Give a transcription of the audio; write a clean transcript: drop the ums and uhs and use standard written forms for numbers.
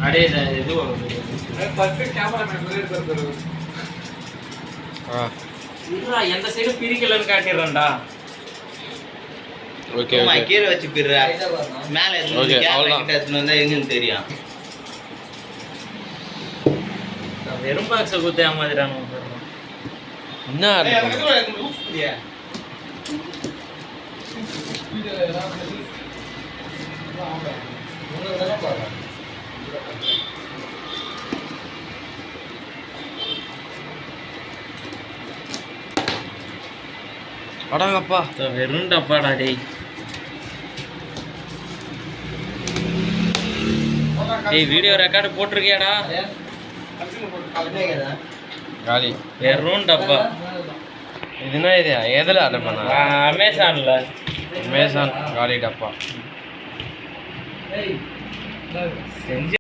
அடே இது perfect cameraman மாதிரி இருக்காரு. இல்லடா எந்த சைடு பிரிக்கலன்னு காட்டிறேன்டா. ஓகே ஓகே ஓகே கீழ வச்சு பிறற மேல ஓகே, கேமரா அவ்வளவுதான். கிட்ட எடுத்துட்டு வந்தா எங்கன்னு தெரியும். வெறும் பாக்ஸ குத்து ஏமாத்திட்டானு என்ன ஏய் ஆர்டர் எனக்கு பண்ண எனக்கு லூஸ் புடியா. இதுல ஏதாவது ஆமா. உங்களுக்கு தான பாரு. அடங்கப்பா வெறும் டப்பாடா டேய். டேய் வீடியோ ரெக்கார்ட் போட்டிருக்கியாடா? காலி வெறும் டப்பா. இதுனா இது எதில் ஆர்டர் பண்ண அமேசான்ல அமேசான் காலி டப்பா ஏய் செஞ்சு